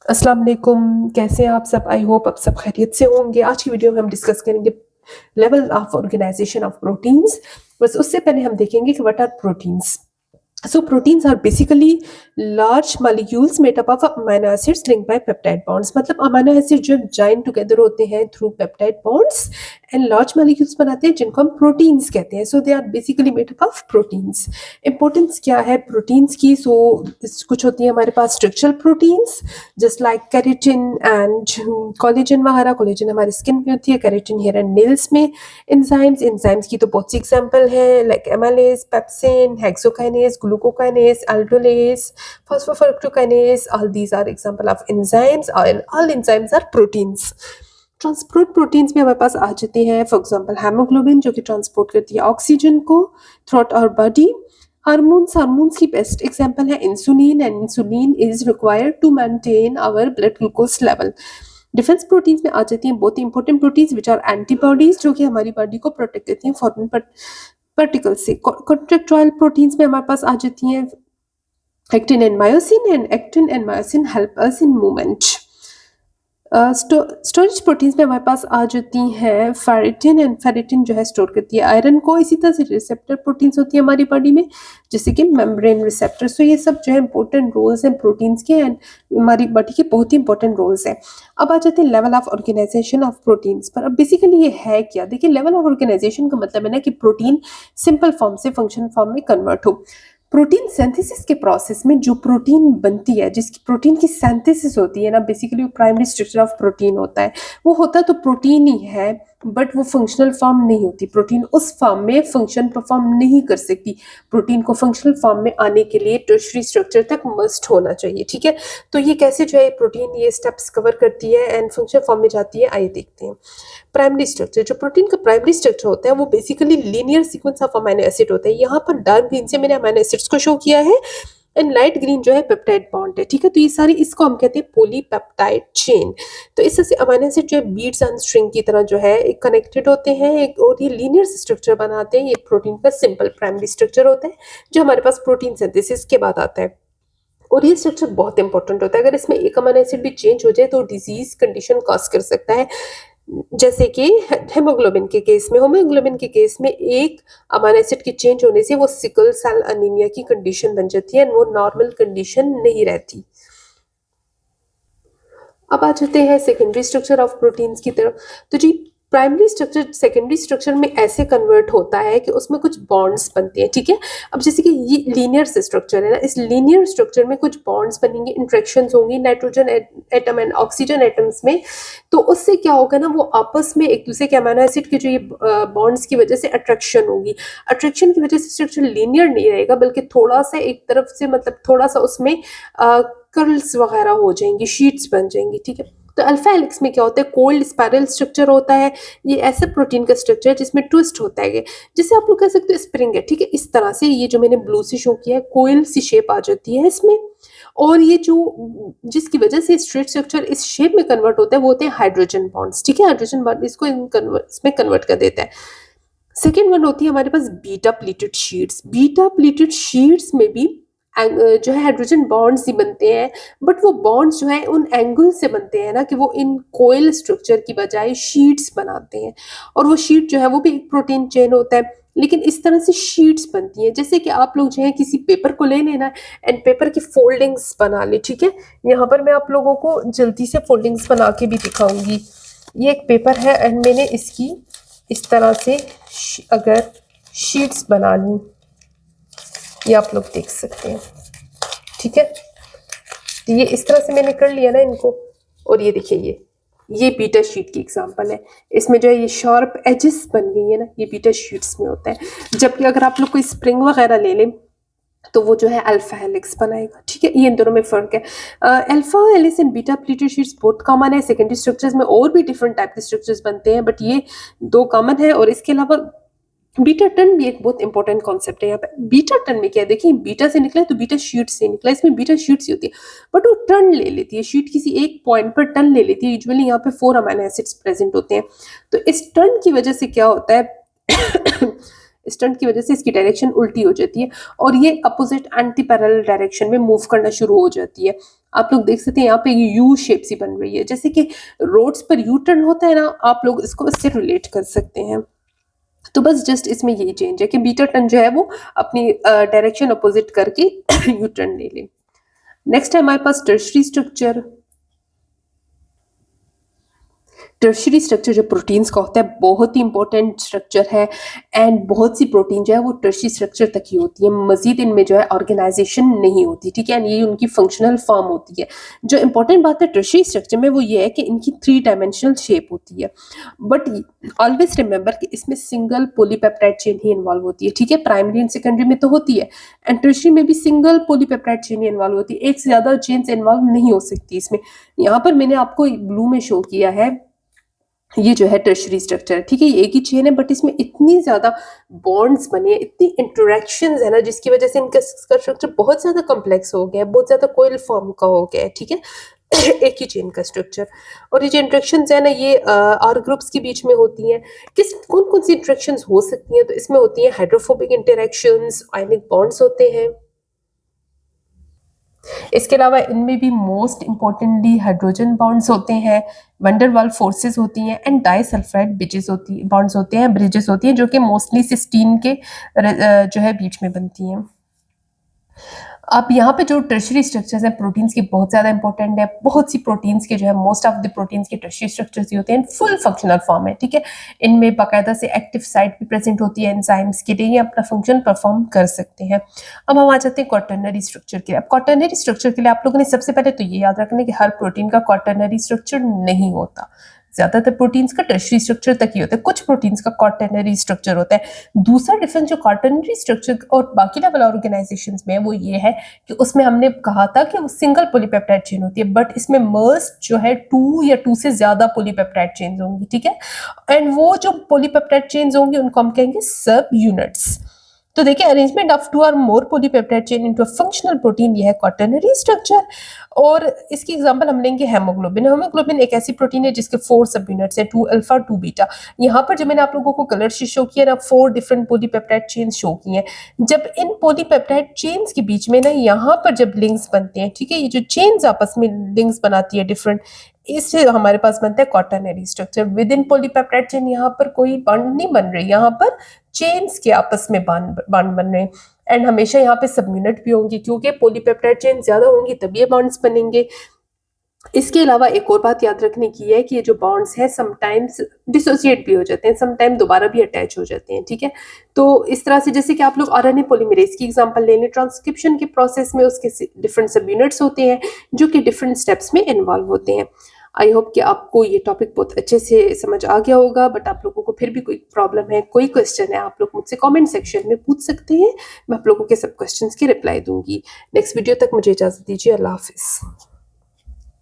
अस्सलाम वालेकुम, कैसे हैं आप सब? आई होप आप सब खैरियत से होंगे। आज की वीडियो में हम डिस्कस करेंगे level of organisation of proteins. बस उससे पहले हम देखेंगे कि what are proteins. So proteins are basically large molecules made up of amino acids linked by peptide bonds. मतलब amino acid जो join together होते हैं through peptide bonds and large molecules बनाते हैं जिनको हम proteins कहते हैं. So they are basically made up of proteins. Importance क्या है proteins की? So कुछ होती है हमारे पास structural proteins just like keratin and collagen वगैरह. collagen हमारी स्किन में होती है, keratin hair and nails में. enzymes की तो बहुत सी एग्जाम्पल है like amylase, pepsin, hexokinase, glucokinase, aldolase, phosphofructokinase. All these are example of enzymes and all enzymes are proteins. Transport proteins में हमारे पास आ जाते हैं फॉर एग्जांपल हेमोग्लोबिन जो कि ट्रांसपोर्ट करती है ऑक्सीजन को थ्रू आवर बॉडी. हार्मोन्स की बेस्ट एग्जांपल है insulin and insulin is required to maintain our blood glucose level. Defence proteins में आ जाती हैं बहुत important proteins which are antibodies जो कि हमारी बॉडी को प्रोटेक्ट करती हैं फॉरेन पार्टिकल से. कॉन्ट्रेक्टाइल प्रोटीन्स में हमारे पास आ जाती हैं actin and myosin help us in movement. Storage proteins में हमारे पास आ जाती हैं फेरिटिन एंड फेरिटिन जो है स्टोर करती है आयरन को. इसी तरह से रिसेप्टर प्रोटीन्स होती है हमारी बॉडी में जैसे कि मेम्ब्रेन रिसेप्टर. सो ये सब जो है इंपॉर्टेंट रोल्स हैं प्रोटीन्स के एंड हमारी बॉडी के बहुत ही इंपॉर्टेंट रोल्स हैं. अब आ जाते हैं level of organisation of proteins पर. अब बेसिकली ये है क्या? देखिए लेवल ऑफ ऑर्गेनाइजेशन का मतलब है ना कि प्रोटीन सिंपल फॉर्म से फंक्शन फॉर्म में कन्वर्ट हो. प्रोटीन सिंथेसिस के प्रोसेस में जो प्रोटीन बनती है जिसकी प्रोटीन की सिंथेसिस होती है ना basically primary structure of protein होता है. वो होता तो प्रोटीन ही है बट वो फंक्शनल फॉर्म नहीं होती. प्रोटीन उस फॉर्म में फंक्शन परफॉर्म नहीं कर सकती. प्रोटीन को फंक्शनल फॉर्म में आने के लिए टर्शरी स्ट्रक्चर तक मस्ट होना चाहिए. ठीक है, तो ये कैसे जो है प्रोटीन ये स्टेप्स कवर करती है एंड फंक्शनल फॉर्म में जाती है आइए देखते हैं. प्राइमरी स्ट्रक्चर, जो प्रोटीन का प्राइमरी स्ट्रक्चर होता है वो basically linear sequence of amino acid होता है. यहाँ पर डार्क ग्रीन से मैंने अमीनो एसिड्स को शो किया है एंड लाइट ग्रीन जो है पेप्टाइड बॉन्ड है. ठीक है, तो ये सारी इसको हम कहते हैं पॉलीपेप्टाइड चेन. तो इस तरह से अमीनो एसिड जो है बीड्स ऑन स्ट्रिंग की तरह जो है एक कनेक्टेड होते हैं एक और ये लीनियर स्ट्रक्चर बनाते हैं. ये प्रोटीन का सिंपल प्राइमरी स्ट्रक्चर होता है जो हमारे पास प्रोटीन सिंथेसिस के बाद आता है. और ये स्ट्रक्चर बहुत इंपॉर्टेंट होता है. अगर इसमें एक अमीनो एसिड भी चेंज हो जाए तो डिजीज कंडीशन कॉज कर सकता है. जैसे कि हेमोग्लोबिन के केस में एक अमीनो एसिड के चेंज होने से वो सिकल सेल अनीमिया की कंडीशन बन जाती है और वो नॉर्मल कंडीशन नहीं रहती. अब आ जाते हैं सेकेंडरी स्ट्रक्चर ऑफ प्रोटीन्स की तरफ. तो जी प्राइमरी स्ट्रक्चर सेकेंडरी स्ट्रक्चर में ऐसे कन्वर्ट होता है कि उसमें कुछ बॉन्ड्स बनते हैं. ठीक है, अब जैसे कि ये लीनियर से स्ट्रक्चर है ना, इस लीनियर स्ट्रक्चर में कुछ बॉन्ड्स बनेंगे, इंट्रैक्शंस होंगी nitrogen atom and oxygen atoms में. तो उससे क्या होगा ना, वो आपस में एक दूसरे के अमीनो एसिड के जो ये बॉन्ड्स की वजह से अट्रैक्शन होगी. अट्रैक्शन की वजह से स्ट्रक्चर लीनियर नहीं रहेगा बल्कि थोड़ा सा एक तरफ से मतलब थोड़ा सा उसमें कर्ल्स वगैरह हो जाएंगी, शीट्स बन जाएंगी. ठीक है, तो अल्फा हेलिक्स में क्या होता है, कोल्ड स्पाइरल स्ट्रक्चर होता है. ये ऐसे प्रोटीन का स्ट्रक्चर है जिसमें ट्विस्ट होता है जैसे आप लोग कह सकते हो स्प्रिंग है. ठीक है, इस तरह से ये जो मैंने ब्लू से शो किया है कोयल सी शेप आ जाती है इसमें. और ये जो जिसकी वजह से स्ट्रेट स्ट्रक्चर इस शेप में कन्वर्ट होता है वो होते हैं हाइड्रोजन बॉन्ड्स. ठीक है, हाइड्रोजन बॉन्ड इसको इसमें कन्वर्ट कर देता है. सेकेंड वन होती है हमारे पास beta pleated sheets. Beta pleated sheets में भी जो है हाइड्रोजन बॉन्ड्स ही बनते हैं बट वो बॉन्ड्स जो है उन एंगल से बनते हैं ना कि वो इन कोयल स्ट्रक्चर की बजाय शीट्स बनाते हैं. और वो शीट जो है वो भी एक प्रोटीन चेन होता है लेकिन इस तरह से शीट्स बनती हैं जैसे कि आप लोग जो है किसी पेपर को ले लेना एंड पेपर की फोल्डिंग्स बना ले. ठीक है, यहाँ पर मैं आप लोगों को जल्दी से फोल्डिंग्स बना के भी दिखाऊंगी. ये एक पेपर है एंड मैंने इसकी इस तरह से अगर शीट्स बना ली ये आप लोग देख सकते हैं. ठीक है, तो ये इस तरह से मैंने कर लिया ना इनको. और ये देखिए ये बीटा शीट की एग्जांपल है. इसमें जो है ये शार्प एजेस बन गई है ना, ये बीटा शीट्स में होता है. जबकि अगर आप लोग कोई स्प्रिंग वगैरह ले लें तो वो जो है अल्फा हेलिक्स बनाएगा. ठीक है, ये इन दोनों में फर्क है. Alpha helix and beta pleated sheets बहुत कॉमन है. सेकेंडरी स्ट्रक्चर्स में और भी डिफरेंट टाइप के स्ट्रक्चर्स बनते हैं बट ये दो कॉमन है. और इसके अलावा बीटा टर्न भी एक बहुत इंपॉर्टेंट कॉन्सेप्ट है यहाँ पे. बीटा टर्न में क्या है, देखिए बीटा से निकला है तो बीटा शीट से निकला. इसमें बीटा शीट्स होती है बट वो टर्न ले लेती है. शीट किसी एक पॉइंट पर टर्न ले लेती है. यूजुअली यहाँ पे 4 अमीनो एसिड्स प्रेजेंट होते हैं. तो इस टर्न की वजह से क्या होता है इस टर्न की वजह से इसकी डायरेक्शन उल्टी हो जाती है और ये अपोजिट एंटी पैरेलल डायरेक्शन में मूव करना शुरू हो जाती है. आप लोग देख सकते हैं यहाँ पे यू शेप सी बन रही है, जैसे कि रोड्स पर यू टर्न होता है ना, आप लोग इसको इससे रिलेट कर सकते हैं। तो बस जस्ट इसमें यही चेंज है कि बीटा टर्न जो है वो अपनी डायरेक्शन अपोजिट करके यू टर्न ले ले। नेक्स्ट है हमारे पास टर्शरी स्ट्रक्चर। टर्शरी स्ट्रक्चर जो प्रोटीन्स का होता है बहुत ही इंपॉर्टेंट स्ट्रक्चर है, एंड बहुत सी प्रोटीन जो है वो टर्शरी स्ट्रक्चर तक ही होती है, मजीद इनमें जो है ऑर्गेनाइजेशन नहीं होती, ठीक है, ये उनकी फंक्शनल फॉर्म होती है। जो इंपॉर्टेंट बात है टर्शरी स्ट्रक्चर में वो ये है कि इनकी 3 डायमेंशनल शेप होती है, बट ऑलवेज रिमेंबर कि इसमें सिंगल पॉलीपेप्टाइड चेन ही इन्वॉल्व होती है, ठीक है, प्राइमरी एंड सेकेंडरी में तो होती है, एंड टर्शरी में भी सिंगल पॉलीपेप्टाइड चेन ही इन्वॉल्व होती है, एक से ज्यादा चेन्स इन्वॉल्व नहीं हो सकती इसमें। यहाँ पर मैंने आपको ब्लू में शो किया है, ये जो है टर्शरी स्ट्रक्चर, ठीक है, ये एक ही चेन है, बट इसमें इतनी ज्यादा बॉन्ड्स बने हैं, इतनी इंटरेक्शंस है ना, जिसकी वजह से इनका स्ट्रक्चर बहुत ज्यादा कॉम्प्लेक्स हो गया है, बहुत ज्यादा कोयल फॉर्म का हो गया है, ठीक है, एक ही चेन का स्ट्रक्चर। और ये जो इंटरेक्शंस है ना, ये आर ग्रुप्स के बीच में होती हैं। कौन कौन सी इंटरेक्शंस हो सकती हैं? तो इसमें होती हैं हाइड्रोफोबिक इंटरेक्शंस, आयनिक बॉन्ड्स होते हैं। इसके अलावा इनमें भी मोस्ट इम्पोर्टेंटली हाइड्रोजन बॉन्ड्स होते हैं, वंडरवाल फोर्सेस होती हैं, एंड डाइसल्फाइड बॉन्ड्स होते हैं, ब्रिजेस होती हैं, जो कि मोस्टली सिस्टीन के जो है बीच में बनती हैं। अब यहाँ पे जो टर्शरी स्ट्रक्चर्स हैं प्रोटीन्स की बहुत ज़्यादा इंपॉर्टेंट है, बहुत सी प्रोटीन्स के जो है मोस्ट ऑफ द प्रोटीन्स के टर्शरी स्ट्रक्चर्स ही होते हैं फुल फंक्शनल फॉर्म है, ठीक है, इनमें बाकायदा से एक्टिव साइट भी प्रेजेंट होती है एंजाइम्स के लिए, ये अपना फंक्शन परफॉर्म कर सकते हैं। अब हम आ जाते हैं क्वाटरनरी स्ट्रक्चर के लिए। अब क्वाटरनरी स्ट्रक्चर के लिए आप लोगों ने सबसे पहले तो ये याद रखना है कि हर प्रोटीन का क्वाटरनरी स्ट्रक्चर नहीं होता, ज्यादातर प्रोटीन्स का टर्शरी स्ट्रक्चर तक ही होता है, कुछ प्रोटीन्स का क्वाटरनरी स्ट्रक्चर होता है। दूसरा डिफरेंस जो क्वाटरनरी स्ट्रक्चर और बाकी लेवल ऑर्गेनाइजेशंस में है वो ये है कि उसमें हमने कहा था कि वो सिंगल पॉलीपेप्टाइड चेन होती है, बट इसमें मस्ट जो है 2 या 2 से ज्यादा पॉलीपेप्टाइड चेन्स होंगी, ठीक है, एंड वो जो पॉलीपेप्टाइड चेन्स होंगी उनको हम कहेंगे सब यूनिट्स। तो देखिए अरेंजमेंट ऑफ 2 और more polypeptide chain into a functional protein, ये है क्वाटरनरी स्ट्रक्चर। और इसकी एग्जांपल हम लेंगे हेमोग्लोबिन। हेमोग्लोबिन एक ऐसी प्रोटीन है जिसके 4 सब यूनिट्स हैं, 2 अल्फा 2 बीटा। यहाँ पर जो मैंने आप लोगों को कलर से शो किया ना, 4 डिफरेंट पॉलीपेप्टाइड चेन शो की हैं। जब इन पॉलीपेप्टाइड चेन्स के बीच में ना यहाँ पर जब लिंक्स बनते हैं, ठीक है, ये जो चेन्स आपस में लिंक्स बनाती है डिफरेंट, इससे हमारे पास बनता है quaternary structure. With in polypeptide chain यहाँ पर कोई बॉन्ड नहीं बन रही, यहाँ पर चेन्स के आपस में बॉन्ड बन रहे हैं, एंड हमेशा यहाँ पे सब यूनिट भी होंगी, क्योंकि पॉलीपेप्टाइड चेन ज्यादा होंगी तभी ये बॉन्ड्स बनेंगे। इसके अलावा एक और बात याद रखने की है कि ये जो बॉन्ड्स हैं समटाइम्स डिसोसिएट भी हो जाते हैं, समटाइम दोबारा भी अटैच हो जाते हैं, ठीक है। तो इस तरह से जैसे कि आप लोग आरएनए पॉलीमरेज की एग्जांपल ले लें, ट्रांसक्रिप्शन के प्रोसेस में उसके डिफरेंट सब यूनिट्स होते हैं जो कि डिफरेंट स्टेप्स में इन्वॉल्व होते हैं। आई होप कि आपको ये टॉपिक बहुत अच्छे से समझ आ गया होगा, बट आप लोगों को फिर भी कोई प्रॉब्लम है, कोई क्वेश्चन है, आप लोग मुझसे कमेंट सेक्शन में पूछ सकते हैं, मैं आप लोगों के सब क्वेश्चंस की रिप्लाई दूंगी। नेक्स्ट वीडियो तक मुझे इजाजत दीजिए, अल्लाह हाफिज।